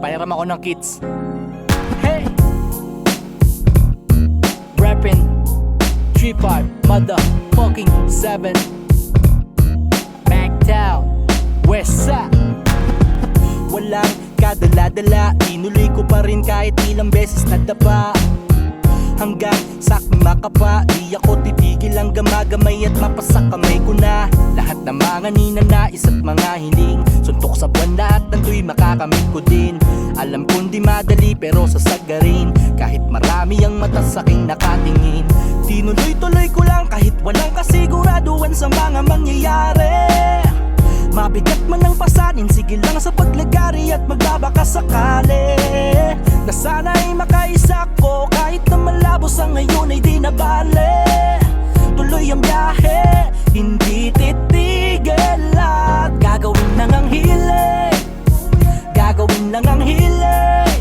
Pahiram ako ng kits. Hey! Rapping 3-5 motherfucking 7 McTown Westside. Walang kadala-dala, tinuloy ko pa rin kahit ilang beses nadapa. Hanggang sa makapa, di ako titigil ang gamagamay at mapasa kamay ko na lahat ng mga ninanais at mga hiling. Suntok sa buwan lahat ng tuy makakamit ko din. Alam kong di madali pero sasagarin, kahit marami ang mata sa aking nakatingin. Tinuloy-tuloy ko lang kahit walang kasiguraduhan sa mga mangyayari. Mabigat man ang pasanin, sige lang sa paglagari at magbabaka sakali na sana'y makaisa ko kahit na malabo sa ngayon ay di na bale. Tuloy ang biyahe, hindi titigil at gagawin lang ang hilig. Gagawin lang ang hilig.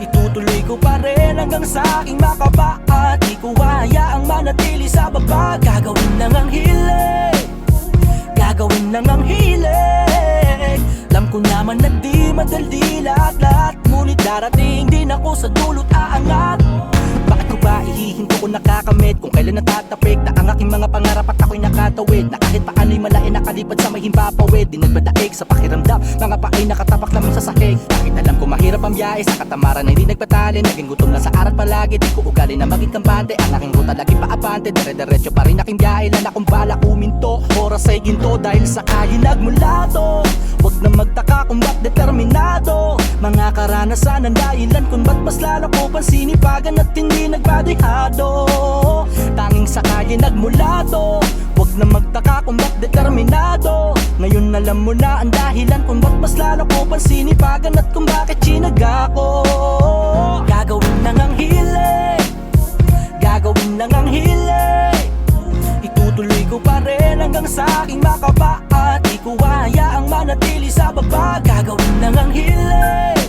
Itutuloy ko pa rin hanggang sa aking makaba at di ko hayaang manatili sa baba. Gagawin lang ang hilig. Gagawin lang ang hilig. Alam ko naman na di madali lahat-lahat, ngunit darating din ako sa dulot aangat. Bakit ko ba ihihinto kung nakakamit, kung kailan natatapik na ang aking mga pangarap at ako'y nakatawid, na kahit paano'y malain nakalipad sa may himpapawid. Di nagbadaig sa pakiramdam, mga paay nakatapak lamang sa sahig. Kahit alam ko mahirap ang biyahe, sa katamaran ay di nagpatali. Naging gutom lang sa arat palagi, di ko ugali na maging kampante. Ang aking ruta lagi paabante, dire-diretso pa rin aking biyahe. Lan akong balak uminto, oras ay ginto dahil sa kaya nagmulato. Huwag na magtaka kung ba't determinado, mga karanasan ang dahilan kung ba't mas lalo ko pang sinipagan at hindi nagbadihado. Tanging sa kaya nagmulato, huwag na magtaka kung ba't determinado. Ngayon alam mo na ang dahilan kung ba't mas lalo ko pang sinipagan at kung bakit sinaga ko. Gagawin lang ang hilig. Gagawin lang ang hilig. Itutuloy ko pa rin hanggang sa aking makaba at di ko hayaang manatili sa baba. Gagawin lang ang hilig.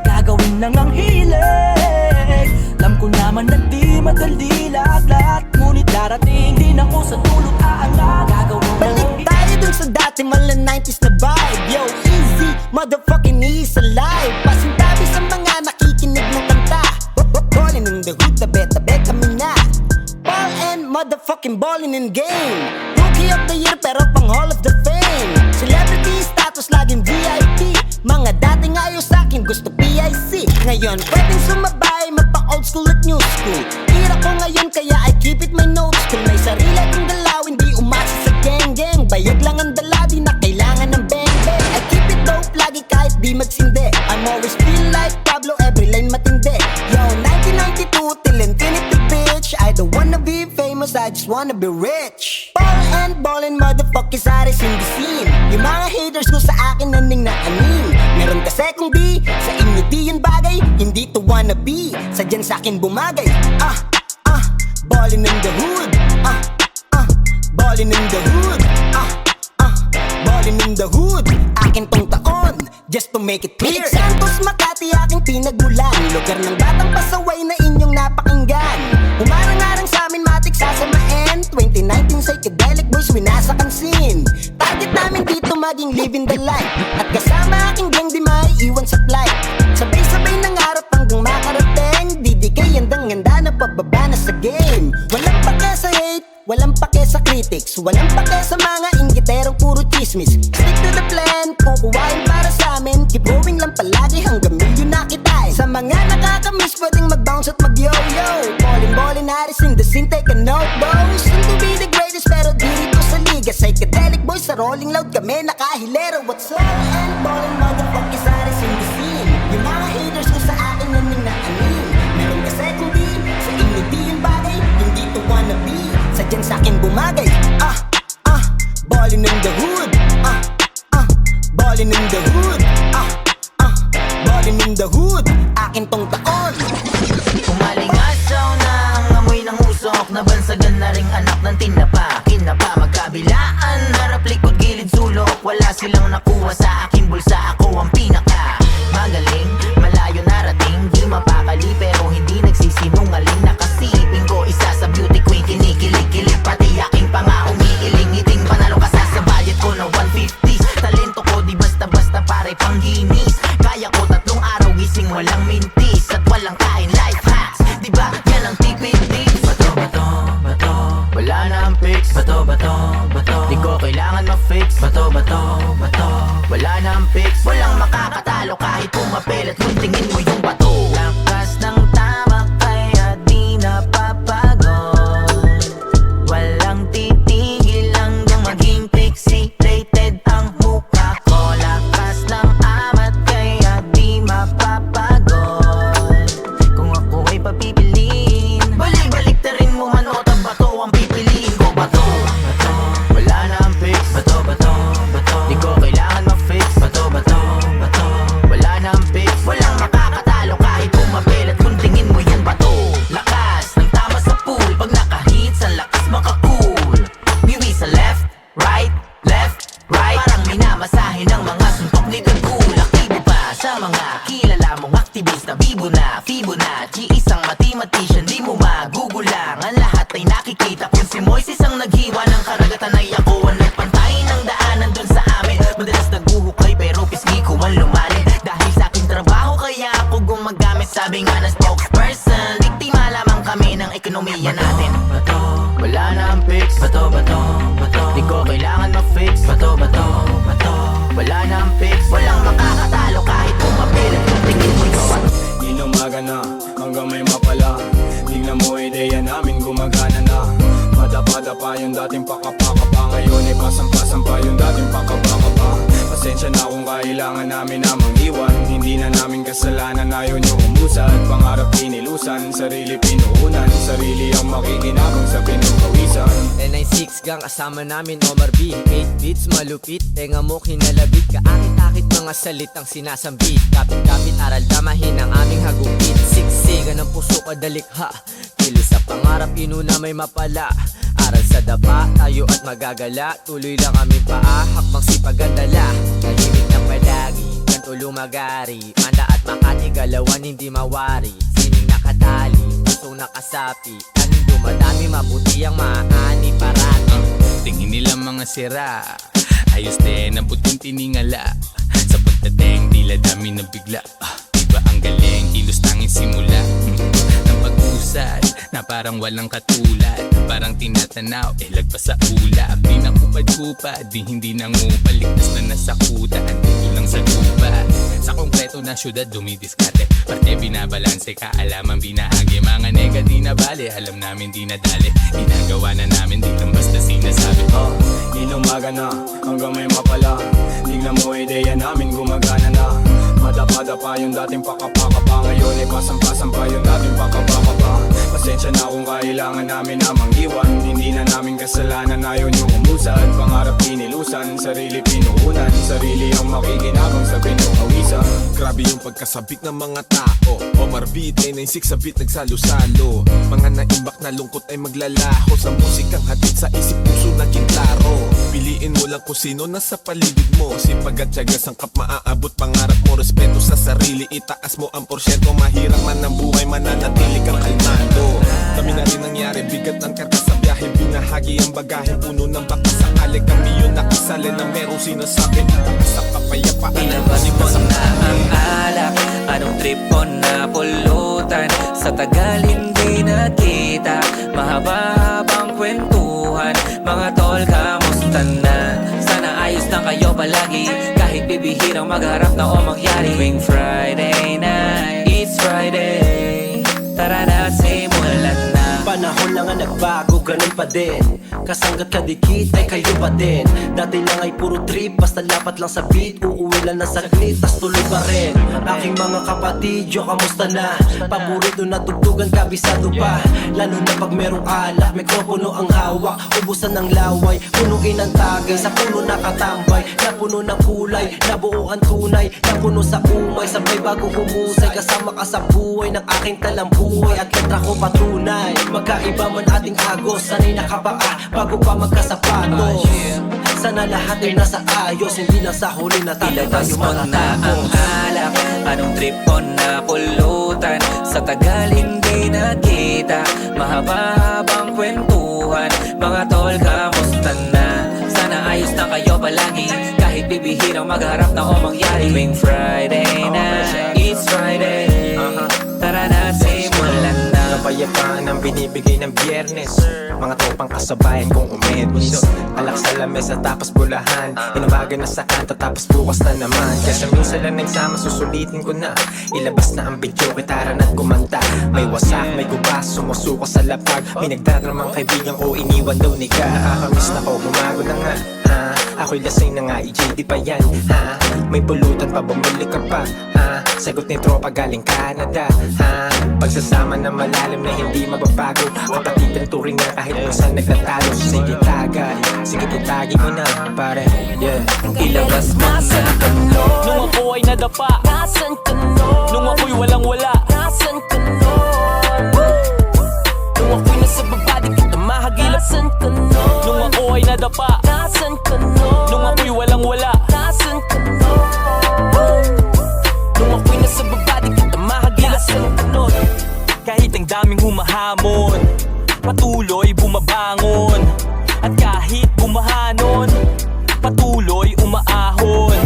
Gagawin lang ang hilig. Alam ko naman na di madali lahat-lahat, ngunit darating din ako sa dulot aangat. Gagawin lang ang hilig. Balik tayo dun sa dati mala 90s na vibe. Yo, easy, motherfucking is alive. Pasintabi sa mga nakikinig ng kanta. Ballin' in the hood, tabi-tabi kami na. Ball and motherfucking ballin' in game. Rookie of the year pero pang Hall of the Fame. Celebrity status laging VIP. Mga dating ayaw sa'kin gusto PIC. Ngayon pwedeng sumabay, magpa old school at new school. Tira ko ngayon kaya I keep it my notes. Kung may sarili akong dalawin, di umasa sa gang-gang. Bayag lang ang dala, di na kailangan ng bang-bang. I keep it dope lagi kahit di magsindi. I'm always feel like Pablo, every line matindi. Yo, 1992 till infinity bitch. I don't wanna be famous, I just wanna be rich. Ball and ballin' motherfuckers aris in the scene. Yung mga haters ko sa akin naning na anin. Meron kasi kung di, sa inyo di yun bagay. Hindi to wanna be, sadyan sa akin bumagay. Ballin' in the hood. Ballin' in the hood. Ballin' in the hood. Akin tong taon, just to make it clear. Santos, Makati, aking pinagmulan. Lugar ng batang pasaway na inyong napakinggan. Umarang-arang sa amin, matik sasamain. 2019 psychedelic boys, winasak ang scene. Target namin dito maging living the life. At kasama aking gang, di maiiwan sa flight. Sabay-sabay nangarap hanggang makarating. DDK, handang-handa na pababa na sa game. Walang pake sa hate, walang pake sa critics, walang pake sa mga inggiterong puro chismis. Stick to the plan, kukuhain para sa amin. Keep going lang palagi hanggang milyon na kita. Sa mga nakakamiss, pwedeng mag-bounce at mag-yo-yo. Ballin' Harris in the scene, take a note, boys. Soon to be the greatest, pero di rito sa liga. Psychedelic boys, sa Rolling Loud kami nakahilera. What's up? And ballin' motherfuckers Harris in the scene. Yung mga haters ko sa akin naning na anin. Meron kasi kung di, sa inyo di yung bagay. Hindi to wanna be, sadyan sa akin bumagay. Ballin' in the hood. Ballin' in the hood. Ballin' in the hood. Akin tong taon. Umalingasaw na ang amoy ng usok. Nabansagan na ring anak ng tinapa. Kinapa magkabilaan, harap likod gilid sulok. Wala silang nakuha sa aking bulsa. Ako ang pinaka magaling, malayo narating. Di mapakali pero hindi nagsisinungaling. Nakasiping ko isa sa beauty queen. Kinikilig-kilig pati aking panga umiiling-iting. Panalo ka sa budget ko na 150s. Talento ko di basta-basta pare pangginis. Kaya ko 3 mga kilala mong aktivista, Bibo na, Fibonacci, isang mathematician, di mo magugulang. Ang lahat ay nakikita kung si Moises ang naghiwa ng karagatan ay ako ang nagpantay ng daanan dun sa amin. Madalas naguhukay pero pisngi ko ang lumalim. Dahil sa aking trabaho kaya ako gumagamit, sabi nga na spokesperson. Biktima lamang kami ng ekonomiya natin. Bato, wala na ang fix. Bato, bato, bato, di ko kailangan ma-fix. Bato, bato, bato, wala na ang fix. Walang makakatalo kahit pumapilit kung tingin mo'y gawa. Inumaga na hanggang may mapala. Tingnan mo ideya namin gumagana na. Madapa-dapa yung dating pakapakapa. Ngayon ay pasampa-sampa yung dating pakapakapa. Pasensya na kung kailangan namin na mangiwan. Hindi na namin kasalanan, ayaw nyo umusad. Pangarap pinilusan, sarili pinuunan. Sarili ang makikinabang sa pinukawisan. N96 gang kasama namin Omar B 8 beats malupit, tenga mo kinalabit. Kaakit-akit mga salitang sinasambit. Kapit-kapit aral damahin ang aming hagupit. Siksigan ng puso kadalikha. Kilos sa pangarap inuna may mapala. Aral sa dapa, tayo at magagala. Tuloy lang aming paa, hakbang sipag ang dala. Tahimik na palagi, ganto lumagari. Manda at Makati, galawan hindi mawari. Sining nakatali, pusong nakasapi. Anong dumadami, mabuti ang maani parati. Tingin nila mga sira, ayos din ang puting tiningala. Sa pagdating, tila dami na bigla. Iba ang galing, kilos tanging simula. Ng pag-usad, na parang walang katulad. Parang tinatanaw, lagpas sa ulap. Di na kupad-kupad, di hindi nangupal. Ligtas na nasa kuta, andito lang sa lupa. Sa konkreto na syudad, dumidiskate. Parte binabalanse, kaalaman binahagi. Mga nega di na bale, alam namin di na dali. Ginagawa na namin, di lang basta sinasabi. Inumaga na hanggang may mapala. Tingnan mo ideya namin gumagana na. Madapa-dapa yung dating pakapakapa. Ngayon ay pasampa-sampa yung dating pakapakapa. Pasensya na kung kailangan namin na mangiwan. Hindi na namin kasalanan, ayaw nyo umusad. Pangarap pinilusan, sarili pinuunan. Sarili ang makikinabang sa pinukawisan. Grabe yung pagkasabik ng mga tao. Omar B, 96 sa beat nagsalo-salo. Mga naimbak na lungkot ay maglalaho. Sa musikang hatid sa isip puso naging klaro. Piliin mo lang kung sino nasa paligid mo. Sipag at tiyaga sangkap maaabot pangarap mo. Respeto sa sarili, itaas mo ang porsyento. Mahirap man ang buhay, mananatili kang kalmado. Kami na rin nangyari, bigat ng karga sa biyahe. Binahagi ang bagahe, puno ng baka sakali. Kami yun nakasali na merong sinasabi. Itaas sa kapayapaan. Inabas mo na ang alak. Anong trip mo na pulutan? Sa tagal hindi nakita. Mahaba-habang kwentuhan. Mga tol, kamusta na? Sana ayos na kayo palagi. Kahit bibihirang magharap na o mangyari. Tuwing Friday night, it's Friday. Tara na, simulan na. Panahon lang ang nagbago, ganun pa din. Kasanggat kadikit ay kayo pa din. Dati lang ay puro trip, basta lapat lang sa beat. Uuwi lang na saglit, tas tuloy pa rin. Aking mga kapatid, yo kamusta na? Paborito na tugtugan, kabisado pa. Lalo na pag merong alak, mikropono ang hawak. Ubusan ng laway, punuin ang tagay. Sa puno nakatambay, napuno ng kulay. Nabuo ang tunay, napuno sa umay. Sabay bago humusay, kasama ka sa buhay ng aking talambuhay. At letra ko patunay, magkaiba man ating agos. Sanay nakabaka, bago pa magkasapatos. Sana lahat ay nasa ayos, hindi lang sa huli na tayo Ilabas mo na ang matatapos. alak. Anong trip mo na pulutan? Sa tagal hindi nakita. Mahaba-habang kwentuhan. Mga tol, kamusta na? Sana ayos na kayo palagi. Kahit bibihirang magharap na o mangyari. Tuwing Friday night, it's Friday. Tara na, simulan na. Kapayapaan ang binibigay ng Biyernes. Mga tropang kasabayan kong umedmis. Alak sa lamesa tapos bulahan. Inumaga na sa kanto tapos bukas na naman. Kesa minsan lang nagsama susulitin ko na. Ilabas na ang video, gitara na't kumanta. May wasak, may gubas, sumusuko sa lapag. May nagdadramang kaibigan ko, iniwan daw ni ka. Nakakamiss na ko, bumago na nga. Ako'y lasing na nga, EJD pa yan. May pulutan pa, bumili ka pa. Sagot ni tropa galing Canada. Pagsasama na malalim na hindi mababago. Kapatid ang turing na kahit minsan nagtatalo. Sige tagay, sige itagi mo na pare, yeah. Ilabas mo na ang Nung ako ay nadapa, nasan ka nun? Nung ako'y walang wala, nasan ka nun? Nung ako'y nasa baba, di kita mahagilap, nasan ka nun? Nung ako ay nadapa, nasan ka nun? Nung ako'y walang wala, nasan ka nun? Nung ako daming humahamon, patuloy bumabangon. At kahit bumahanon, patuloy umaahon.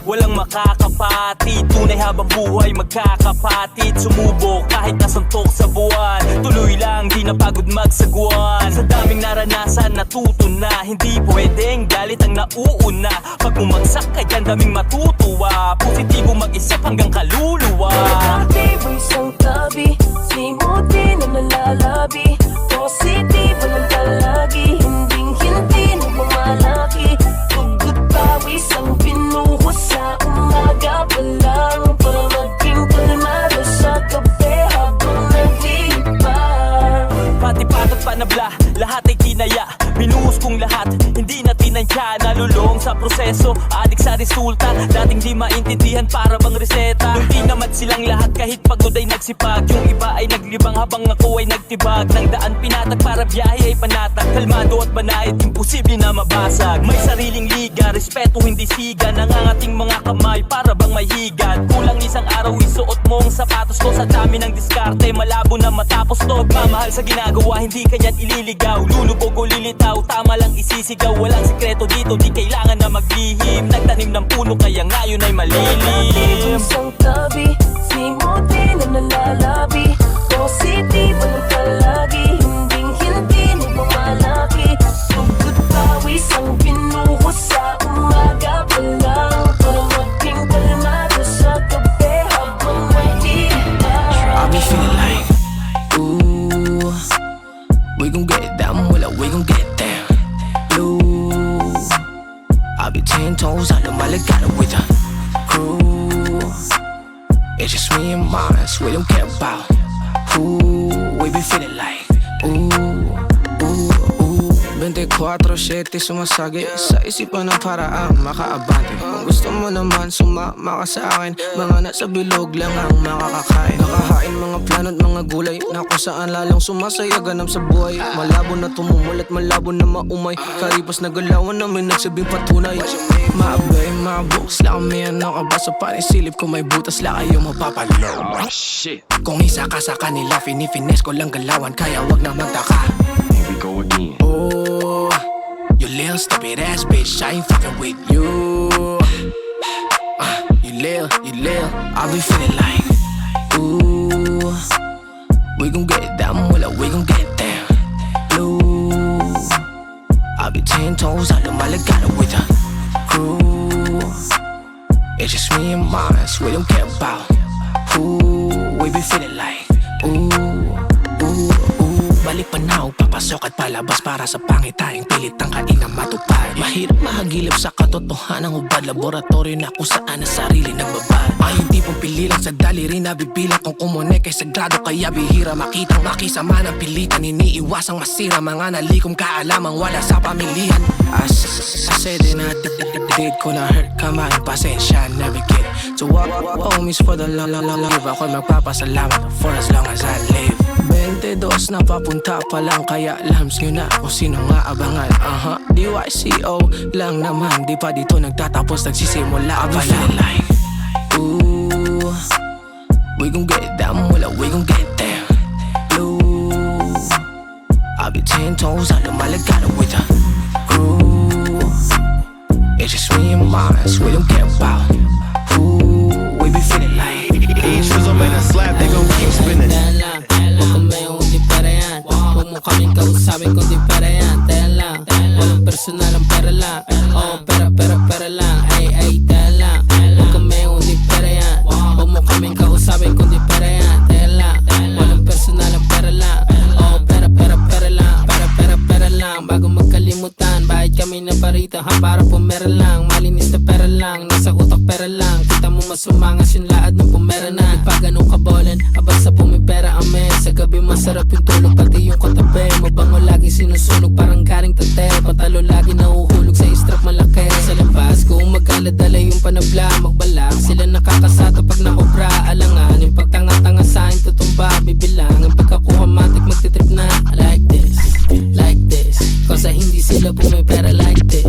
Walang makakapatid, tunay habang buhay magkakapatid. Sumubok kahit nasuntok sa buwan, tuloy lang di napagod magsagwan. Sa daming naranasan natuto na, hindi pwedeng galit ang nauuna. Pag bumagsak ka dyan daming matutuwa, positibo mag-isip hanggang kaluluwa. Negatibo isang tabi, simuti na nalalabi. Positibo lang palagi, hindi nagmamalaki. Tugot pawis ang pinuho sa umaga pa lang, para maging kalmado sa gabi habang naglipas. Pati patot panabla, lahat ay kinaya. Binuhos kong lahat, hindi na tinansya. Nalulong sa proseso, adik sa resulta. Dating di maintindihan para bang reseta. Nung di naman silang lahat kahit pagod ay nagsipag. Yung iba ay naglibang habang ako ay nagtibag. Nang daan pinatag para biyahe ay panatag. Kalmado at banayad, imposible na mabasag. May sariling liga, respeto hindi siga. Nangangating mga kamay para bang may higad. Kulang isang araw isuot mo ang sapatos ko. Sa dami ng diskarte, malabo na matapos to. Pagmamahal sa ginagawa, hindi kanyan ililigaw. Lulubog o lilitaw, tama lang isisigaw. Walang sikreto dito, di kailangan na maglihim. Nagtanim ng puno, kaya ngayon ay malilim. Isang tabi, simuti na nalalabi. Positibo lang palagi, hindi nagmamalaki. Tugot pawis ang pinuho sa umaga pa lang, para maging kalmado sa gabi habang naglipas. I be feeling like, ooh, we gon' get it down, well, we gon' get it down. Blue, I be 10 toes out of my legato with a crew. It's just me and mine, we don't care about who. We be feeling like, ooh, ooh, ooh. 24/7 sumasagi sa isipan ng paraan makaabante. Kung gusto mo naman sumama ka sa akin, mga nasa bilog lang ang makakakain. Nakahain mga plano't mga gulay na kung saan lalong sumasaya ganap sa buhay. Malabo na tumumulat, malabo na maumay. Karipas na galawan namin nagsabing patunay. Maabay, mabukas lang kami, ano ka ba sa panisilip? Kung may butas lang kayo mapapalo. Shit. Kung isa ka sa kanila, finifines ko lang galawan, kaya wag na magtaka. Here we go again. Oh, you little stupid ass bitch, I ain't fucking with you. You little, I be feeling like, ooh, we gon' get it down, well, we gon' get it down. Blue, I be 10 toes out of my legato with a crew. It's just me and mine, we don't care about who. We be feeling like, ooh, ooh, ooh. Balik pa na papasok at palabas para sa pangitayang pilit ang kainang matupad. Mahirap mahagilap sa katotohanan hubad. Laboratorio na kung saan ang sarili nagbabad. Ay hindi pong pili lang sa daliri na bibilang. Kung kumone kay sagrado kaya bihira makitang makisama ng pilitan. Iniiwasang masira mga nalikom kaalamang wala sa pamilihan. I said in a date ko na hurt kamay, pasensya never get it. So what homies for the love. Ako'y magpapasalamat for as long as I live. 22 na papunta pa lang, kaya lams nyo na kung sino nga abangan. DYCO lang naman, di pa dito nagtatapos, nagsisimula pa lang. Like, ooh, we gon' get it down, well, we gon' get it down. Blue, I be 10 toes out of my legato with a crew. It's just me and mine, we don't care about who. We be feeling like, each fizzle made a slap, they gon' keep spinning. Huwag mo kaming kausapin kung di pera yan. Taya lang, walang personal ang pera lang. Oh, pera lang. Ay, taya lang. Huwag kami kung di pera yan. Huwag mo kaming kausapin kung di pera yan. Taya lang, walang personal ang pera lang. Oh, pera lang. Pera lang. Bago magkalimutan, bahit kami na parito ha, para pumera lang. Malinis na pera lang, nasa utak pera lang. Kita mo masumangas yung laad ng pumera na. Pag anong kabolan, abang sa pumipera ang mes. Sa gabi masarap yung tulog, pati yung katabi. Mabango lagi sinusunog, parang garing tate. Patalo lagi nahuhulog sa istrap malaki. Sa labas, kung magkaladala yung panabla, magbalak sila nakakasata pag nakobra. Alangan, yung pagtanga-tanga sa akin tutumba. Bibilang, ang pagkakuha matik magtitrip na. Like this, cause hindi sila pumipera like this.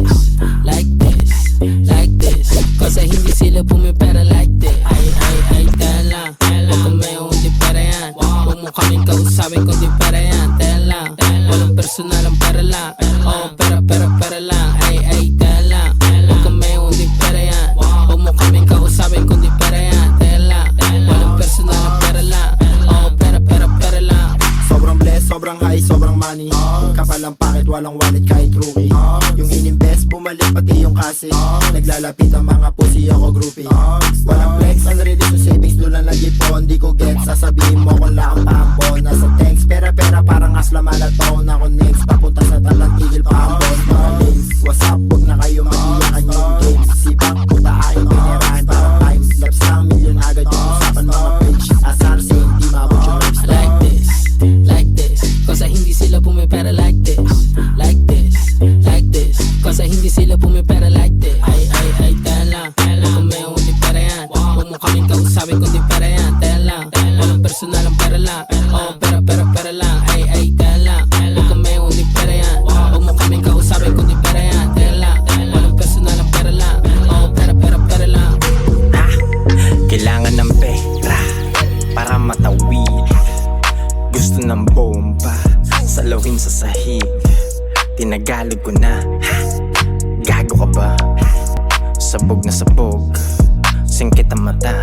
Cause hindi sila pumipera like this. Ay, tala lang, huwag kami kung di pera yan. Huwag mo kaming kausap kausapin kundi pera yan. Tell lang, walang personal ang pera lang. Oh, pera lang. Ay, tell lang, huwag kami kundi pera yan. Huwag mo kaming kausapin kundi pera yan. Tell lang, walang personal ang pera lang. Oh, pera lang. Sobrang blessed, sobrang high, sobrang money. Kapalang pakit, walang wallet kahit rookie. Yung inimbest, bumalik pati yung kasi. Naglalapit ang mga pussy, ako groupie. Walang flex, unready to savings, doon lang nag-ipon. Di ko get, sasabihin mo kung lakang pampon. Nasa tanks, pera parang asla malataon. Ako next, papunta sa talang tigil pampon. Mga links, what's up, huwag na kayo mag-iyakan yung games. Sipak, puta aking pinirahan parang time lapse lang, million agad yung usapan mga page. Asar, say, hindi mabot yung lifestyle. Like this, kasi hindi sila pumipera like this. Like this, kasi hindi sila pumipera like this. Ay, tell lang, huwag kami kundi pera yan. Huwag mo kaming kausapin kundi pera yan. Tell lang, walang personal ang pera lang. Oh, pera lang. Ay, tell lang, huwag kami kundi pera yan. Huwag mo kaming kausapin kundi pera yan. Tell lang, walang personal ang pera lang. Oh, pera lang. Kailangan ng pera para matawid. Gusto ng bomba, salawin sa sahig. Tinagalog ko na, gago ka ba? Sabog na sabog, singkit ang mata.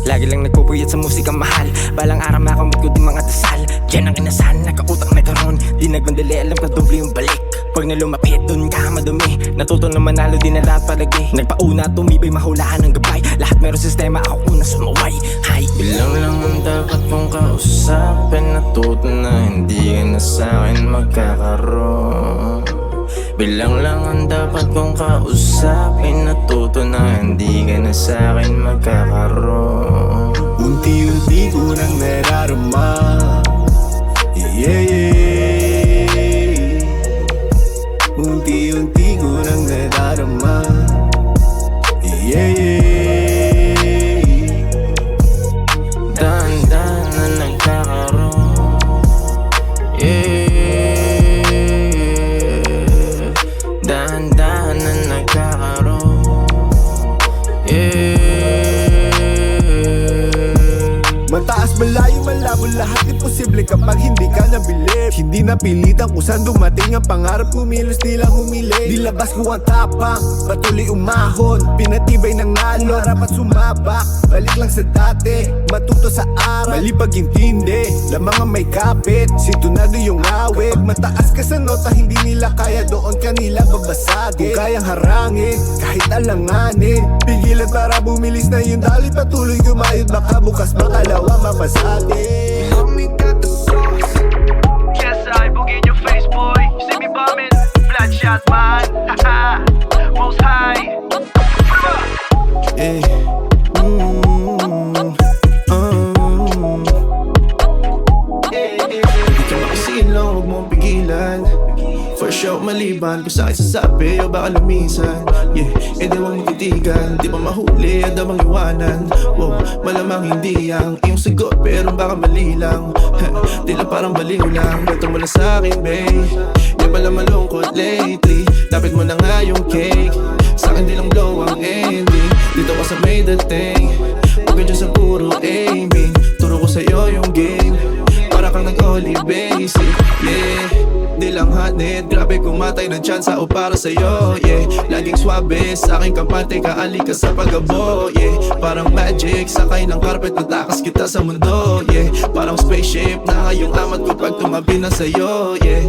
Lagi lang nagpupuyat sa musikang mahal. Balang araw makamit ko din mga dasal. Yan ang inasal, nakautak na karon. Di nagmandali, alam ka doble yung balik. Pag na lumapit, dun ka madumi. Natuto na manalo, di na lahat palagi. Nagpauna, tumibay, mahulaan ng gabay. Lahat meron sistema, ako una sumaway. Hay, bilang lang ang dapat kong kausapin. Natuto na hindi ka na sa'kin magkakaroon. Bilang lang ang dapat kong kausapin. Natuto na hindi ka na sa'kin magkakaroon. Unti-unti ko nang nararama. Yeah. Unti-unti ko nang nadarama. Yeah. Dahan-dahan na nagkakaroon. Yeah. Dahan-dahan na nagkakaroon. Yeah. Mataas, malayo, malabo, lahat imposible kapag hindi ka nabilib. Hindi napilitan kung saan dumating ang pangarap, kumilos di lang humili. Dilabas ko ang tapang, patuloy umahon. Pinatibay ng nalo, harap at sumabak. Balik lang sa dati, matuto sa aral. Mali pag-intindi, lamang ang may kapit. Sintunado yung awit, mataas ka sa nota, hindi nila kaya, doon kanila babasagin. Kung kayang harangin, kahit alanganin, pigilan para bumilis na yung dali. Patuloy gumayod, baka bukas makalawa mapasatin. Homie got the sauce. Yes, I boogie in your face, boy. You see me bombing, bloodshot man. Most high. Eh. Hindi ka makasilong, huwag mong pigilan. For sure, maliban kung sa'kin sasabi o baka lumisan. Yeah, di huwag mong titigan. Di pa mahuli, ada bang iwanan. Wow, malamang hindi ang iyong sagot, pero baka mali lang. Di lang parang baliw lang. Beto mo lang sa'kin, babe. Di pala malungkot lately. Lapit mo na nga yung cake. Sa'kin di lang blow ang ending. Dito ka sa may dating. Huwag ka dyan sa puro aiming. Turo ko sa'yo yung game. Para kang nag-only basic, yeah. Di lang hatid, grabe kumatay ng tsansa o para sa'yo, yeah. Laging swabe, sa'king kampante ka, ali ka sa pag-abo, yeah. Parang magic, sakay ng carpet, natakas kita sa mundo, yeah. Parang spaceship, na ngayong amat ko pag tumabi na sa'yo, yeah.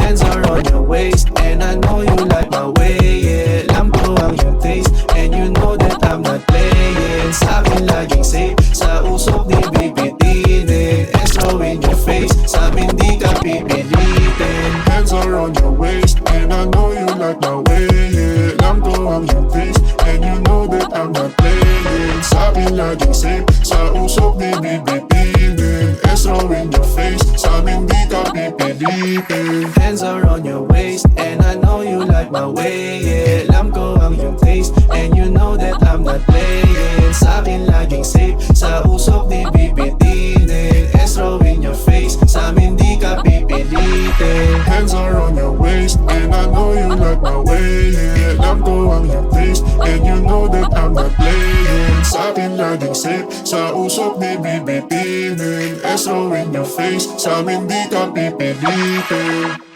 Hands are on your waist, and I know you like my way, yeah. Alam ko ang iyong taste, and you know that I'm not playing. Sa'kin laging safe, sa usok di bibitinin. Esro in your face, sa'min di ka pipilitin. Hands are on your waist, and I know you like my way, yeah. Alam ko ang iyong taste, and you know that I'm not playing. Sa'kin laging safe, sa usok di bibitinin. Esro in your face, sa'min di ka pipilitin. Hands are on your waist, and I know you like my way, yeah. Alam ko ang iyong taste, and you know that I'm not playing. Sa'kin laging safe, sa usok di bibitinin. Esro in your face, sa'min di ka pipilitin. Hands are on your waist, and I know you like my way, yeah. Alam ko ang iyong taste, and you know that I'm not playing. Sa'kin amin laging safe. Sa usok di bibitinin, Estro in your face, sa amin di ka pipilitin.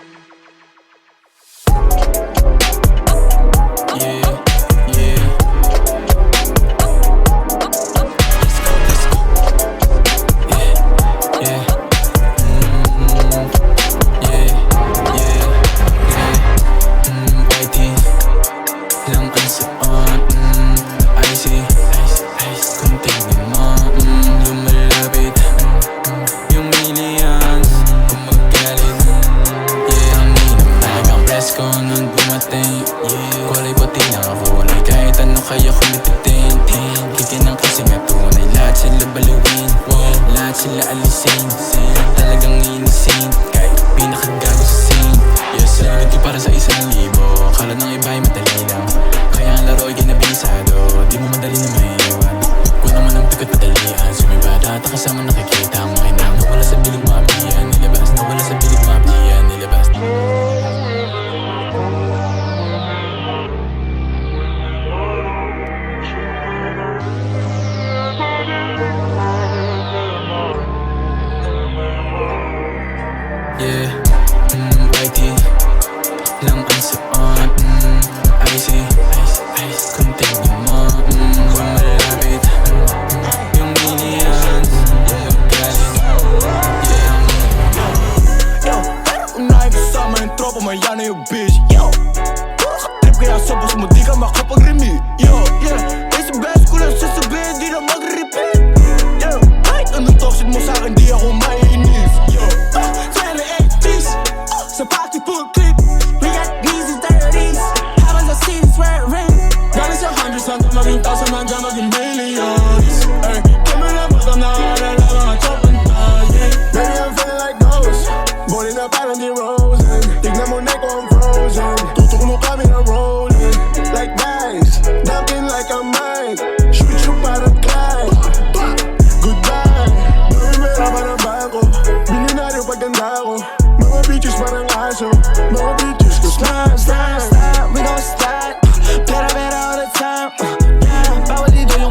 Sila alisin, talagang inisin kahit pinakagago sa scene. Yes, sinunod ko para sa 1,000. Akala ng iba ay madali lang, kaya ang laro ay ginabisado. Di mo madali na maiiwan, kung naman ang pikot madalian. Sumibada at kasama nakikita ang makinang nawala sa bilig mapiyan, nilabas. Nawala sa bilig mapiyan, nilabas. Yeah, YT lang ang suot. Icy, continue mo. Malapit yung minions, magaling. Yo, unahin kasama yung tropa, maya na yung bitch. Yo, puro ka trip kaya sa boss mo di ka makapag-remi. Yo, yeah, it's the best ko lang sasabihin, di na mag-repeat. Yo, kahit anong toxic mo sa'kin, di ako maiinis. Yo, sa pocket full clip, we got these and 30s. Habang sa scenes where it rain, galing sa hundreds hanggang maging thousand, hanggang maging millions. Ay, kami na magam na alala mga chopan tayo. Baby, I'm feeling like ghost, body na parang di Rosen. Tignan mo na kung frozen, tutok mo kami na rolling. Like dice, dumping like a mine, shoot you para Clyde. Goodbye, baby, meron pa ng bangko, bilyonaryo pagkanda ko. Mga bitches parang aso, mga bitches ko Slide, we gon' slide. Better all the time. Yeah, bawal dito yung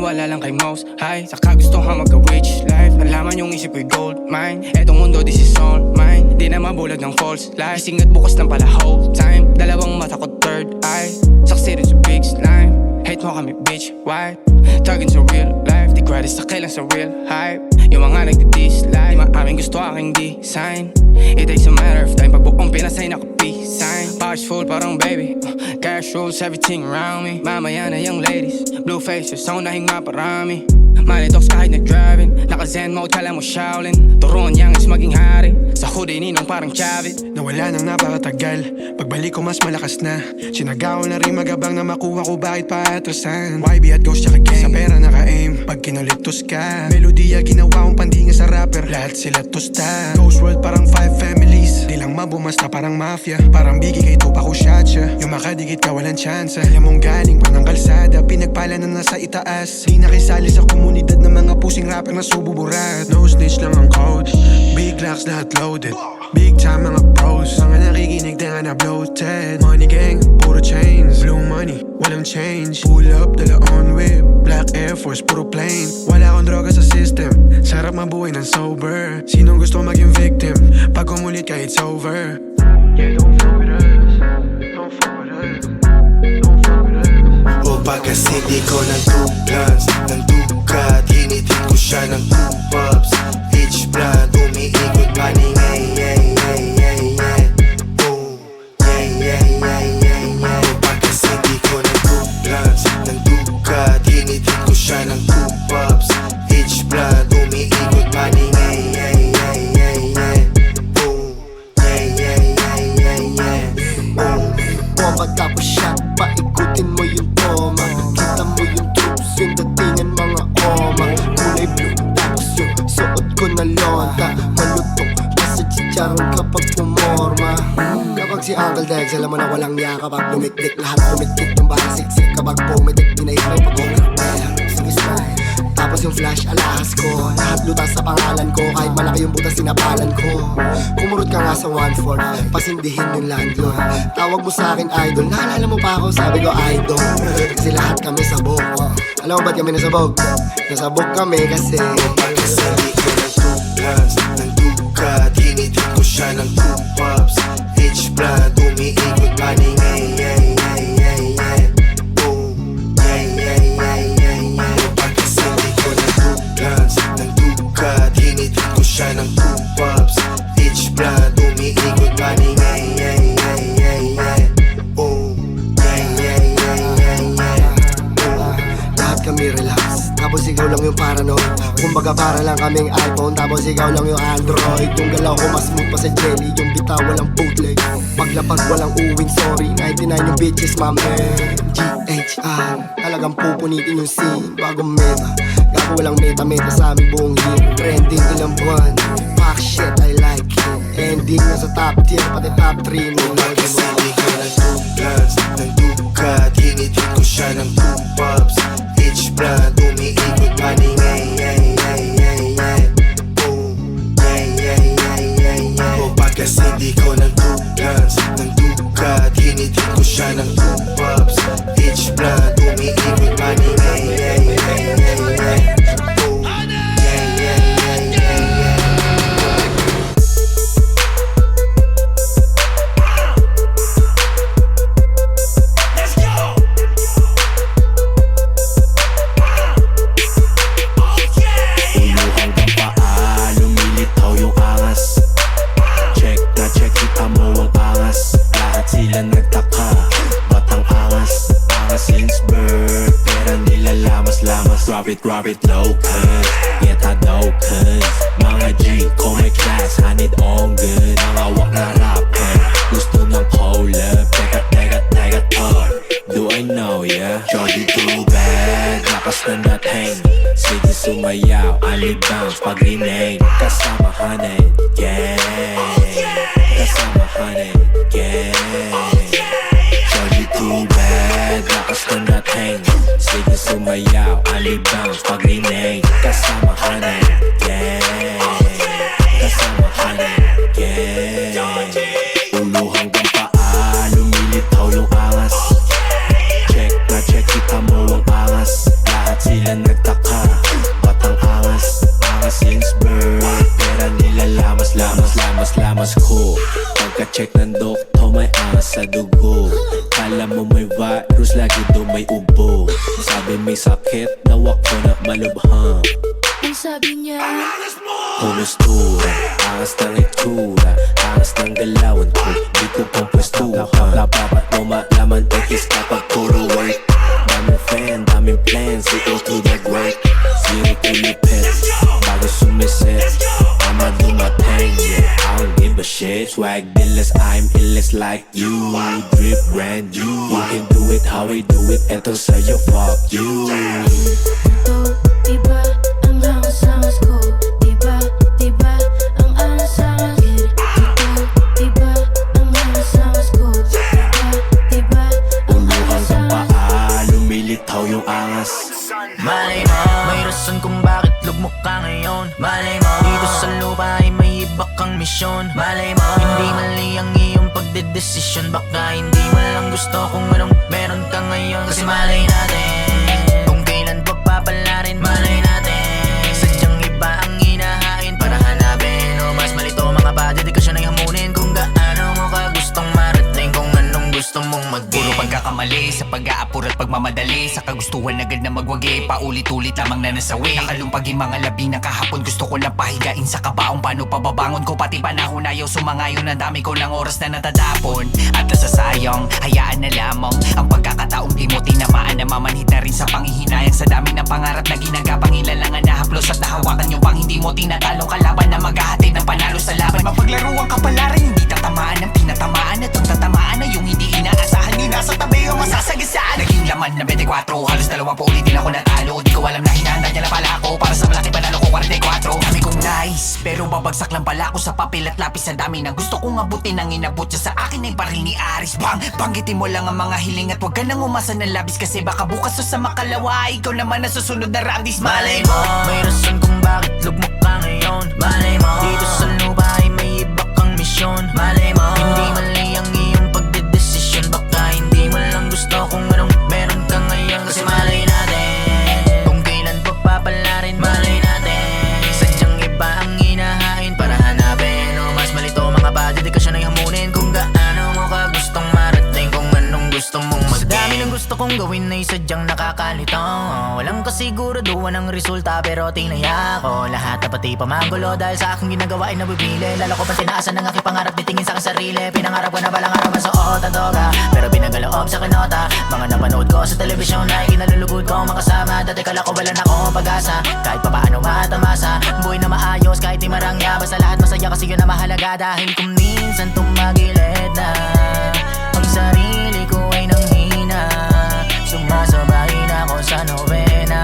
Maniwala lang kay most high. Saka gusto ka magka-rich life. Nalaman yung isip ko'y gold mine. Etong mundo, this is all mine. Di na mabulag ng false life. Gising at bukas ng pala whole time. Dalawang mata ko third eye. Succeeded sa big slime. Hate mo kami bitch, why? Talking sa real life. Di credit sa kailan sa real hype. Yung mga nagdi-dislike. Di maaming gusto aking design. It takes a matter of time. Pag buong pinasay naka-peace sign. Pockets full parang baby. Cash rules everything around me. Mamaya na yung ladies. Blue faces, sa unahing maparami. Money talks kahit nag-driving. Naka-zen mode, kala mo Shaolin. Turuan yang is maging hari. Sa hoodie ninong parang Chavit. Nawala nang napakatagal. Pagbalik ko mas malakas na. Sinagaw na rin magabang na makuha ko bakit paatrasan. YB at Ghost tsaka gang. Sa pera naka-aim. Pag kinulitos ka. Melodiya ginawa kong pandinga sa rapper. Lahat sila tusta. Ghost world parang 5 families. Di lang mabumasta parang mafia. Parang bigi kay Tupac o Shacha. Yung makadikit ka walang chance. Alam mong galing pa ng kalsada. Pinagpala na nasa itaas. Di nakisali sa komunidad ng mga pusing rapper na sububurat. No snitch lang ang code. Big locks lahat loaded. Big time mga pros. Mga nakikinig na nga na bloated. Money gang, puro chains. Blue money, walang change. Pull up, dala on whip. Black Air Force, puro plane. Wala akong droga sa system. Sarap mabuhay ng sober. Sinong gusto maging victim? Pag umulit ka, it's over. Yeah, don't fuck with us. Don't fuck with us. Don't fuck with us. O pagkasi di ko ng 2 guns, ng dukat. Hinitin ko siya ng 2 pops. Each blood, umiikot paning boom, O pagkasi di ko ng 2 guns, ng dukat. Hinitin ko siya ng 2 pops. Each blood, umiikot paning Tapos shot, paikutin mo yung toma. Kita mo yung troops, yung datingan mga oma. Kulay blue, tapos yung suot ko na lonta. Malutong, nasa chicharon kapag pumorma. Kapag si Uncle Dex, alam mo na walang niya. Kapag dumikdik, lahat dumikdik yung baka siksik. Kapag pumitik, dinairay pag umirak. Sige smile. Tapos yung flash alahas ko. Lahat lutas sa pangalan ko. Kahit malaki yung butas sinapalan ko. Kumurot ka nga sa 1-4. Pasindihin yung landlord. Tawag mo sa akin idol. Naalala mo pa ako, sabi ko idol. Kasi lahat kami sabog. Alam mo ba't kami nasabog? Nasabog kami kasi pagkasali ko ng 2 guns, ng dukat. Hinitin ko siya ng 2 pops. Each blood, umiikot paning hinitin ko siya ng 2 pops. Each blood, umiikot paning lahat kami relax. Tapos ikaw lang yung paranoid. Kumbaga para lang kaming iPhone. Tapos ikaw lang yung Android. Yung galaw ko mas smooth pa sa jelly. Yung bitaw walang bootleg. Paglapag walang uwing sorry. 99 yung bitches mame. GHR talagang pupunitin yung scene. Bagong meta. Gago walang meta-meta sa aming buong hit. Trending ilang buwan. Fuck shit, I like it. Ending na sa top tier, pati top 3 mo. Pagkasali ko ng 2 guns, ng dukat. Hinitin ko siya ng 2 pops. Each blood, umiikot paning O pagkasali ko ng 2 guns, ng dukat. Hinitin ko siya ng 2 pops. Each blood, umiikot paning Drop it low, cuz get a dough, cuz mga G, ko may class, hanid on good. Mga wak na rapper, gusto ng collab. Teka, do I know, yeah? Shorty too bad, lakas na natin. Sige sumayaw, ali bounce pag rinade. Kasama hanid, gang. Kasama hanid, gang. Shorty too bad, lakas na natin. Sige sumayaw, ali bounce pag rinade. Kasama hanid, gang. Kasama hanid, gang. Ulo hanggang paa, lumilitaw yung angas. Check, kita mo ang angas. Lahat sila nagtaka ba't ang angas since birth? Pera nila lamas ko. Pagka-check ng doktor may angas sa dugo. Kala mo may virus, lagi doon may ubo. Sabi may sakit, nawak ko na malubhang. Ang sabi niya, Kumustura, angas ng itsura, angas ng galawan ko, di ko pang pwestuhan. Dapat mo malaman ekis kapag puro work. Daming fan, daming plans, ito to the great. Zero to your pets, bago sumiset, I'ma do my thing, yeah, I don't give a shit. Swag dealers, I'm illest like you. Drip brand new, you can do it how I do it, eto sa'yo, fuck you. diba ang angas-angas ko? Diba ang angas-angas? Diba ang angas-angas ko? Diba ang Uluhan kang paa, lumilitaw yung angas. Malay mo, may rason kung bakit lugmok ka ngayon. Malay mo, dito sa lupa ay may iba kang misyon. Malay mo, hindi mali ang iyong pagdedesisyon. Baka hindi mo lang gusto kung anong meron ka ngayon. Kasi malay natin kung kailan pa papalarin. Malay natin sadyang iba ang hinahain para hanapin. O mas malito mga budget, di ka siya na hamunin. Kung gaano mo ka gustong marating, kung anong gusto mong maging. Puro pagkakamali sa pag-aapur at pagmamadali, sa kagustuhan agad na magwagi, paulit-ulit lamang na nasawi. Nakalumpagin mga labi na kahapon, gusto ko lang pahigain sa kabaong. Paano pababangon ko pati panahon, ayaw sumangayon. Ang dami ko ng oras na natatapon at nasasayang, hayaan na lamang ang pagkakataong di mo tinamaan. Na mamanhid na rin sa panghihinayang, sa dami ng pangarap na ginagapang. Ilan lang ang nahaplos at nahawakan yung pang hindi mo tinatalong kalaban na maghahatid ng panalo sa laban. Mapaglaruan ka pala rin, hindi tatamaan ang pinatamaan. At ang tatamaan na yung hindi inaasahan, yung nasa tabi yung masasagasaan. Naging laman na 24, halos 20 ulitin ako natalo. Di ko alam na hinahanda niya na pala ako para sa malaki panalo ko 44. Dami kong nice, pero babagsak lang pala ako sa papel at lapis. Ang dami na gusto kong abutin, ang inabot niya sa akin ay baril ni Aris. Banggitin mo lang ang mga hiling at huwag ka nang umasa ng labis, kasi baka bukas o sa makalawa ikaw naman na susunod na randis. Malay mo, may rason kung bakit lugmok ka ngayon. Malay mo, dito sa lupa ay may iba kang misyon. Malay mo, hindi mali ang iyong pagdedesisyon. Baka hindi mo lang gusto kung anong meron ka ngayon. Kasi malay natin kung kailan pa papalarin. Malay natin sadyang iba ang hinahain para hanapin. O mas malito mga budget, di ka siya na hamunin. Kung gaano mo ka gustong marating, kung anong gusto mong maging. Sa dami ng gusto kong gawin ay sadyang nakakalito. Walang kasiguraduhan ng resulta pero tinaya ko lahat na pati pamagulo. Dahil sa aking ginagawa ay nabibili. Lalo ko pa tinaasan ng aking pangarap, titingin sa aking sarili. Pinangarap ko na balang araw masuot ang toga, pero pinagaloob sa kinota. Mga napanood ko sa telebisyon ay kinalulugod ko makasama. Dati kala ko wala na akong pag-asa, kahit pa paano matamasa. Buhay na maayos kahit di marangya, basta lahat masaya kasi yun na mahalaga. Dahil kung minsan tumagilid na ang sarili ko ay nanghina, sumasabay na ako sa nobena.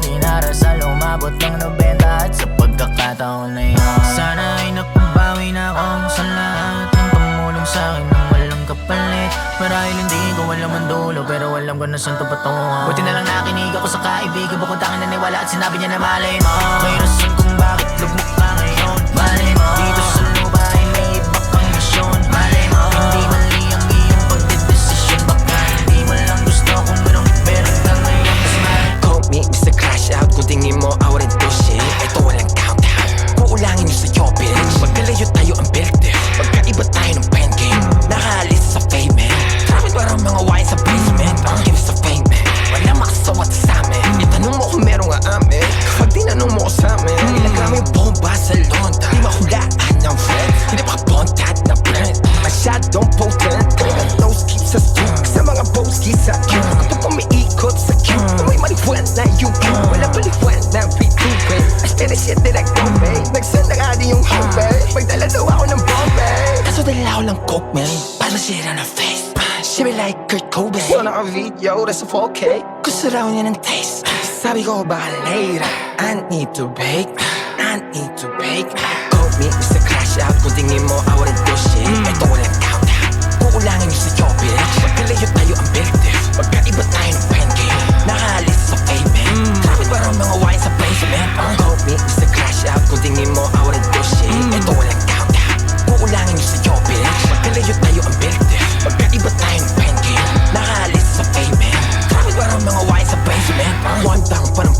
Dinarasal umabot ng 90 at sa pagkakataon na yun, sana ay napabawi na ako sa lahat ng tumulong sa'kin ng walang kapalit. Marahil hindi ko alam ang dulo, pero alam ko na saan ito patungan. Buti na lang nakinig ako sa kaibigan, bukod aking naniwala at sinabi niya na malay mo. May rason kung bakit lugmok ka ngayon. Malay mo, dito sa lupa ay may iba kang misyon. Malay mo, hindi mali ang iyong pagdedesisyon. Baka hindi mo lang gusto kung anong meron ka ngayon. Kasi malay Call me Mr. Crash Out, kung tingin mo I wouldn't do shit. Ito walang countdown, kuulangin nyo sa'yo bitch. Magkalayo tayo ang builder, magkaiba tayo ng pen game. Nakaalis sa payment, traffic parang mga wine sa basement. Ang gives sa payment, wala makasawat sa amin. Itanong mo kung meron nga amin, kapag tinanong mo ko sa amin. Ilagam yung bomba sa londa, di mahulaan ng friend. Hindi makabontat na brand, masyadong potent. Kaya those keeps us tuned sa mga boskies sa cute. Ito pumiikot sa cute, may maliwan na yung wala paliwan na pituin. Astera shit that I go make, nagsanda ka di yung homie. Magdala daw ako ng Bombay, kaso dala ako lang coke man, para sira na face. She be like Kurt Cobain, so naka-video, that's a 4K. Gusto raw niya ng taste, sabi ko baka later. I need to bake, I need to bake. Call me Mr. Crash Out, kung tingin mo I wouldn't do shit. Ito walang countdown, kuulangin nyo sa'yo bitch. Magkalayo tayo ang builder, magkaiba tayo ng pen game. Nakaalis sa payment, traffic parang mga wine sa basement. Call me Mr. Crash Out, kung tingin mo I wouldn't do shit. Ito walang countdown, kuulangin nyo sa'yo bitch. Magkalayo tayo ang builder, magkaiba tayo ng pen game. Nakaalis sa payment, traffic parang mga wine sa basement. One down parang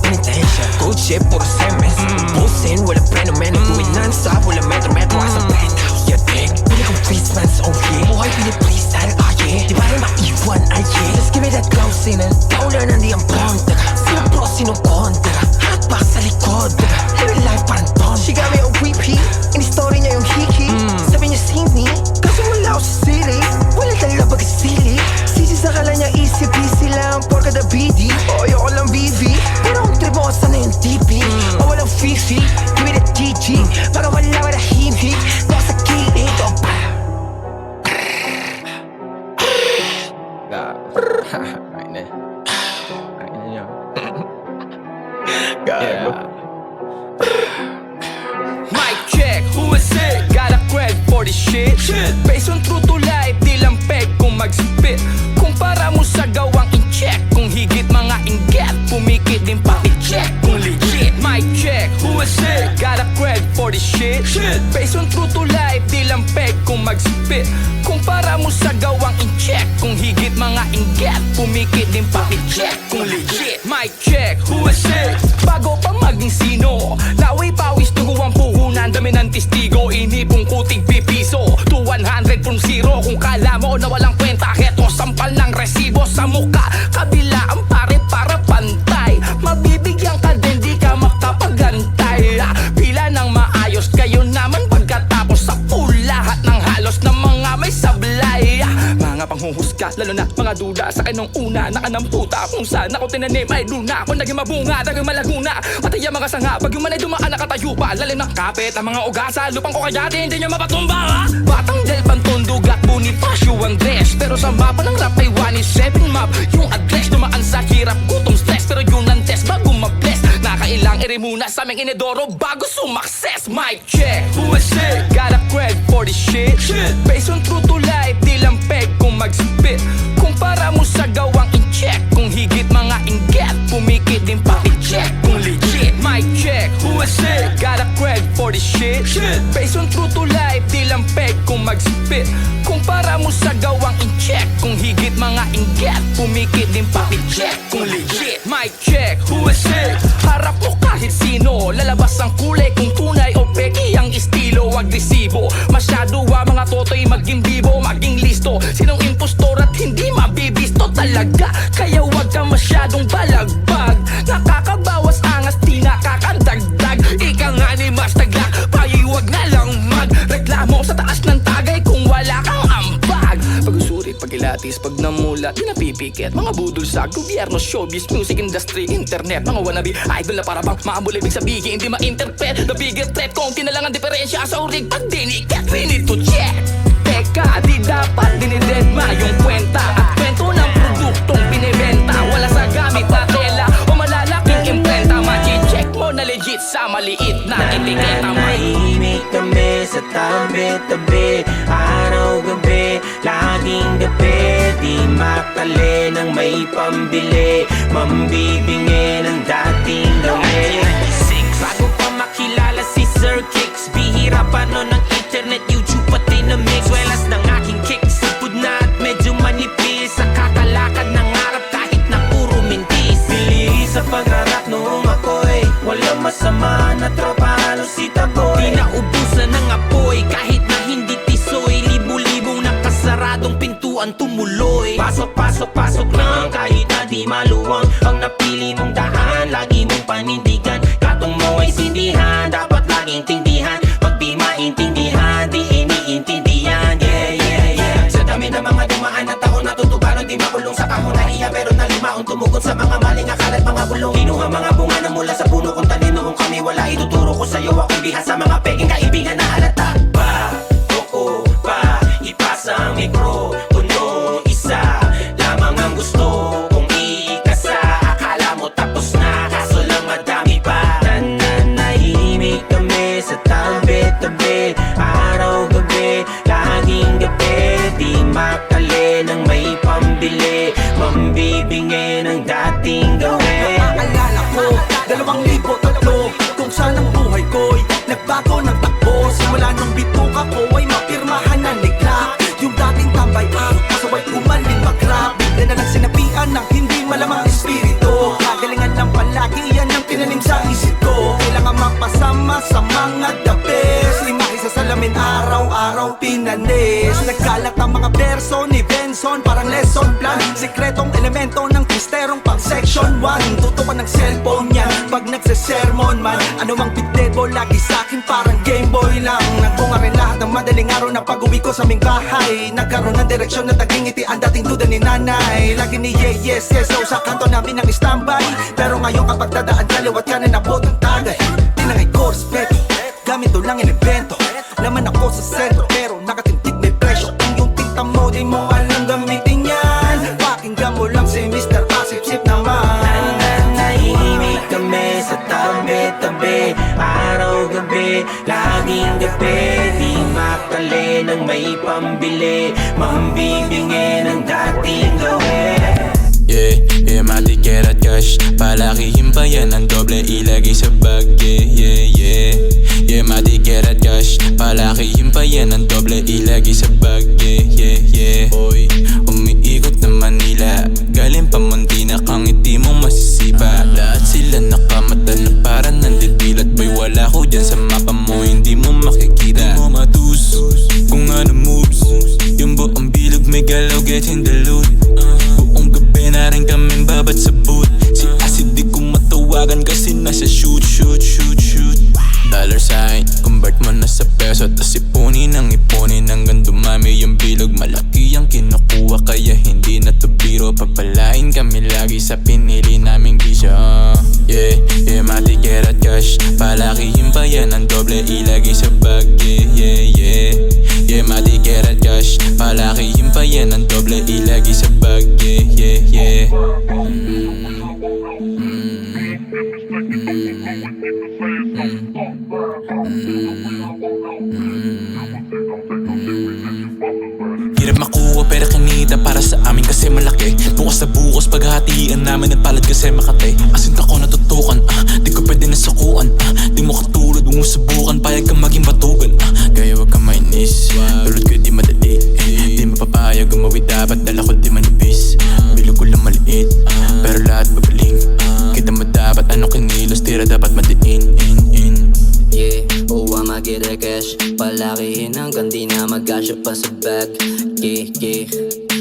shit, puro semes Busin, wala preno, man Nagtuwid non-stop, wala metro-metro Asa penthouse, yeah, dick Pili kong freeze man sa okay Buhay pini-freestyle, ah, yeah Di ba rin maiwan, ah, yeah Let's give me that close in and Downer na di ang pronta Sinong pro, sinong kontra Hotbox sa likod Living life parang ton She got me on repeat In-story niya yung hiki Sabi niya see me Kaso wala ako sa city Wala talaga pagkasili Sisi sa kala niya easy-peasy lang Porka da BD O ayoko lang BV Pero ang trip mo sana yung DP O walang fifi Give me the GG Para wala wala himhik Baka sa kilig O Ayun niya Gago Mic check, who is it? Got a cred for this shit Based on true to life, di lang peg kung mag-spit Kumpara mo sa gawang in-check Kung higit mga inget, pumikit din paki-check Kung legit, mic check, who is it? Got a cred for this shit Based on true to life, di lang peg kung mag-spit Kumpara mo sa gawang in-check Kung higit mga inget, pumikit din paki-check Kung legit, mic check, who is it? Bago pa maging sino Laway pawis, dugo ang puhunan Dami ng testigo, inipong kuting pipiso To 100 from zero Kung kala mo na walang kwenta Heto, sampal ng resibo sa muka Kabila ang pare para pantay Mabibigyan ka din, di ka makapagantay Pila ng maayos, kayo naman pagkatapos Sa pool, lahat ng halos ng mga may sablay Mga panghuhusga, lalo na mga duda Sa akin nung una, nakanang puta Kung saan ako tinanim ay luna Kung naging mabunga, naging malaguna Patay ang mga sanga, pag yung manay dumaan nakatayo pa Lalim ng kapit, ang mga ugasa Lupang ko kaya din, hindi nyo mapatumba ha? Batang Del Pantondog at Bonifacio Andres Pero sa mapa ng rap ay 1-7 map Yung address, dumaan sa hirap, gutom, stress Pero yun ang test, bago ma-bless Nakailang ere muna sa aming inedoro Bago sumakses, mic check, who is it? Got a cred for this shit Based on true to life, di lang peg kung mag-spit Kumpara mo sa gawang in-check Kung higit mga inget, pumikit din paki-check Kung legit, mic check, who is it? Got a cred for this shit Based on true to life, di lang peg kung mag-spit Kumpara mo sa gawang in-check Kung higit mga inget, pumikit din paki-check Kung legit, mic check, who is it? Harap mo kahit sino Lalabas ang kulay kung tunay o peki ang estilo Agresibo, masyado mga toto'y maging bibo Maging listo, sinong impostor at hindi mabibisto talaga Kaya wag ka masyadong balagbag Nakakabawas angas, di nakakadagdag Ika nga ni Mastaglag, payiwag na lang magreklamo Sa taas ng tagay kung wala kang ambag Pag-usuri, pag-ilatis, pag namulat, di napipikit Mga budol sa gobyerno, showbiz, music industry, internet Mga wannabe, idol na parabang maambol ibig sabihin Hindi ma-interpret, the bigger threat Konti na lang ang diferensya sa urig pag diniket We need to check Teka, di dapat dinidedma yung kwenta At kwento ng produktong binibenta Wala sa gamit na tela o malalaking imprenta Machi-check mo na legit sa maliit na etiketa Nahihimik kami sa tabi-tabi Araw-gabi, laging gabi Di makali ng may pambili Mambibingi ng dating gawin Bago pa makilala si Sir Kicks Bihira pa nun ng internet, YouTube pati na mix Welas ng aking kicks, sipod na at medyo manipis Sa kakalakad ng harap kahit na puro mintis Bilis sa pagrarap noong ako'y walang masama na tropa halos si Taboy Di naubusan ng apoy kahit na hindi tisoy Libo-libong nakasaradong pintuan tumuloy Pasok, pasok, pasok lang kahit na di maluwang Ang napili mong daan, lagi mong panindigan Katong mo ay sindihan, dapat laging tindihan Pag di maintindihan, di iniintindihan Yeah, yeah, yeah Sa dami na mga dumaan na taon natutubaron Di makulong sa kahon na iya pero na limaon Tumugon sa mga maling akal at mga bulong Kinuha mga bunga na mula sa puno Kung talino kung kami wala ituturo ko sa'yo Ako'y bihas sa mga peking kaibigan na halata Ba, oo, ba, ipasa ang mikro Kuno, isa, lamang ang gusto Kung ikasa, akala mo tapos na Kaso lang madami pa Nananahimik kami sa tabi-tabi Araw-gabi, laging gabi Di makali ng may pambili Mambibingi ng dating gawin Maalala ko, 2003 Kung saan ang buhay ko'y nagbago ng takbo Simula ka ng cellphone yan. Pag nagsasermon man, ano mang pitebo, lagi sa'kin parang Gameboy lang. Nagbunga rin lahat ng madaling araw na pag-uwi ko sa aming bahay. Nagkaroon ng direksyon na tagingiti ang dating duda ni nanay. Lagi ni yes, so sa kanto namin ang standby. Pero ngayon kapag dadaan kaliwat ka na nabot ang tagay. Tinangay ko respeto, gamit do lang in-evento. Naman ako sa sentro pero nakatintig may presyo. Kung yung tinta mo di mo alam gamitin yan, pakinggan mo lang si Mr. Asip-sip naman. Nahihimik kami sa tabi-tabi, araw-gabi, laging gabi. Di makali nang may pambili, mambibingi ng dating gawin. Yeah, matikir at cash, palakihin pa yan ang doble, ilagay sa bag. Yeah, matikir at cash, palakihin pa yan ang doble, ilagay sa bag. Yeah, oy, umiikot na Manila, galing pa Muntinag, ang ngiti mong masisipa. Lahat sila nakamata na parang nandidilat. Boy, wala ko dyan sa mapa mo, hindi mo makikita. Di mo matus kung ano moves, yung buong bilog may galaw, get in the loot. Buong gabi na rin kaming babat sa boot. Si Acid di ko matawagan kasi nasa shoot. Dollar sign, convert mo na sa peso, tas ipunin hanggang dumami yung bilog. Malaki ang kinukuha kaya hindi na to biro. Papalain kami lagi sa pinili naming bisyo. Yeah, matikir at cash, palakihin pa yan ang doble, ilagay sa bag. Yeah, matikir at cash, palakihin pa yan ang doble, ilagay sa bag. Yeah. Hirap makuha pera kinita para sa amin kasi malaki. Bukas na bukas paghahatian namin ang palad kasi makate. Asin ako natutukan, di ko pwede nasukuan. Di mo katulad, huwag mo subukan, payag kang maging batugan. Kaya huwag kang mainis, tulad ko di madali. Di mapapayag gumawi dapat, dala ko di manipis. Bilog ko lang maliit, pero lahat babaling. Kita mo dapat ano kinilos, tira dapat madiin. Yeah, I'ma get a cash, palakihin hanggang di na magkasya pa sa bag. Yeah,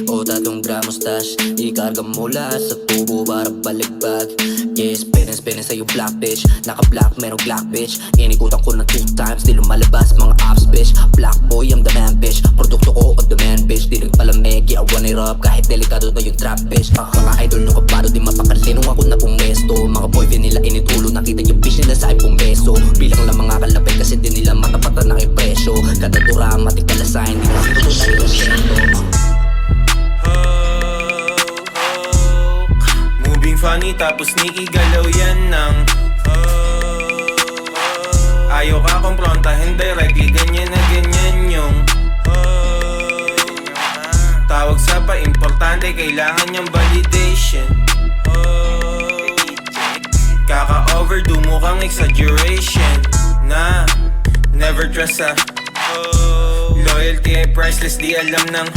o 3 gramos stash, ikarga mo lahat sa tubo para baligbag. Yeah, spinning sa'yo black bitch, naka-black merong black bitch. Inikutan ko na 2 times, di lumalabas mga ops bitch. Black boy, I'm the man bitch, produkto ko on demand bitch. Di rin palamig, I want it up, kahit delikado na yung trap bitch. Mga idol nung kabado, di mapakalino ako na pumesto. Mga boyfriend nila initulo, nakita yung bitch nila sa ipong beso. Bilang lang mga kalapit kasi di nila matapatan ng ipresyo. Kada durama, tikalasahin, di na tuloy na yung sento. Moving funny tapos sneaky galaw yan ng ayaw ka komprontahin directly, ganyan na ganyan yung tawag sa pa-importante, kailangan niyang validation. Kaka-overdo mo kang exaggeration na never trust sa loyalty ay priceless, di alam ng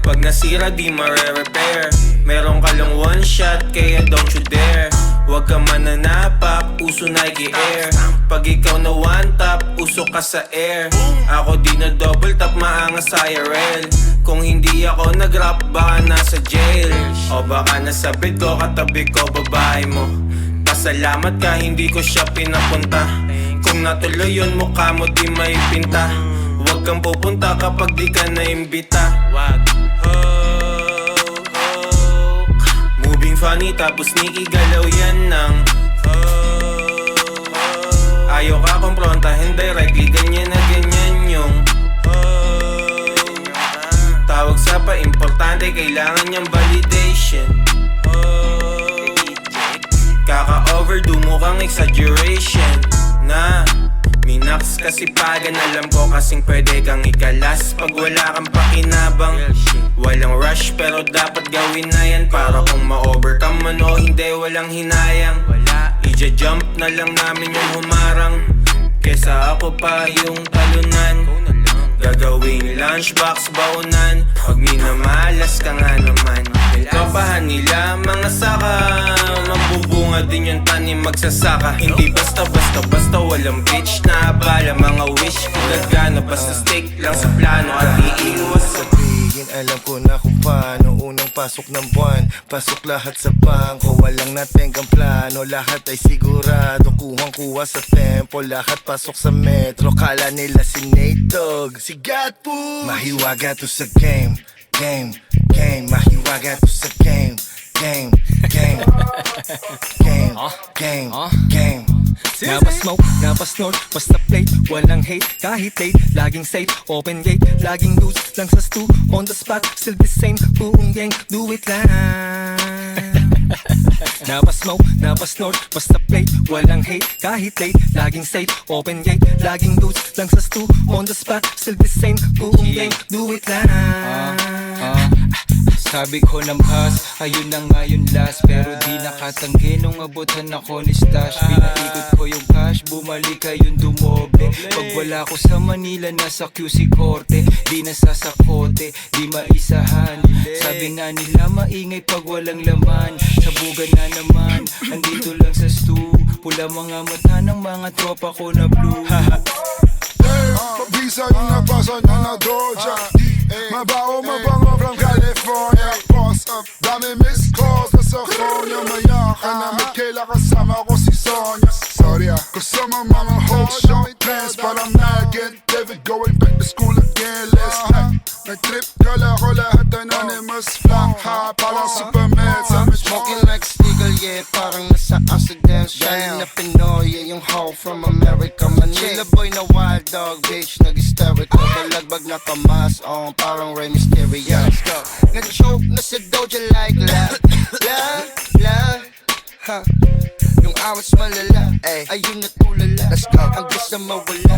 pag nasira di mare-repair. Meron ka lang one shot kaya don't you dare. Huwag ka mananapak, uso Nike Air. Pag ikaw na one tap, usok ka sa air. Ako di na double tap, maangas sa IRL. Kung hindi ako nag-rap, baka nasa jail. O baka nasa bed ko, katabi ko, babae mo. Pasalamat ka, hindi ko siya pinapunta. Kung natuloy yun, mukha mo di may pinta. Huwag kang pupunta kapag di ka naimbita. Moving funny tapos sneaky galaw yan ng ayaw ka komprontahin directly, ganyan na ganyan yung tawag sa pa-importante, kailangan niyang validation. Kaka-overdo mo kang exaggeration na minax kasi pagan, alam ko kasing pwede kang ikalas pag wala kang pakinabang. Walang rush pero dapat gawin na yan para kung ma-overcome man o hindi, walang hinayang. Ija-jump na lang namin yung humarang kesa ako pa yung talunan. Gagawing lunchbox baunan, pag minamalas ka nga naman. Kapahan nila mga saka, mabubunga din yung tanim magsasaka. Hindi basta walang bitch na abala, mga wish kung nagana. Basta steak lang sa plano at iiwas sa sabihin alam ko na kung paano. Unang pasok ng buwan, pasok lahat sa bangko. Walang natengang plano, lahat ay sigurado. Kuhang-kuha sa tempo, lahat pasok sa metro. Kala nila si Nate Dogg, si Gatpo. Mahiwaga to sa game, game, game. Mahiwaga to sa game, game, game, game, game, game. Napasmoke, napasnort, basta plate, walang hate, kahit late, laging safe, open gate, laging loose, lang sa stew, on the spot, still the same, buong gang, do it lang. Napasmoke, napasnort, basta plate, walang hate, kahit late, laging safe, open gate, laging loose, lang sa stew, on the spot, still the same, buong gang, do it lang. Sabi ko ng pass, ayun na nga yung last. Pero di nakatanggi nung abutan ako ni stash. Pinaikot ko yung cash, bumalik ayun dumoble. Pag wala ko sa Manila, nasa QC Korte. Di nasasakote, di maisahan. Sabi nga nila maingay pag walang laman. Sabugan na naman, andito lang sa stew. Pula mga mata ng mga tropa ko na blue. Pabisa yung nabasa niya na Doja. Mabaho mabango from California. Boss up, dami miss calls nasa phone niya. Maya ka na Michaela, kasama ko si Sonia. Sorry kasama mga whole show plans. Parang nugget, David going back to school again last night. Nag-trip, kala ko lahat anonymous. Fly high, parang Superman. Smoking like Stiegel, yeah, parang nasa Amsterdam. Shining na Pinoy, yeah, yung hoe from America. Manila boy na wild dog, bitch, nag-hysterical. Dalagbag na kamas on, parang Rey Mysterio. Nag-choke na sa Doja like la, la, la, ha. Yung awits malala, ayun na tulala. Ang gusto mawala.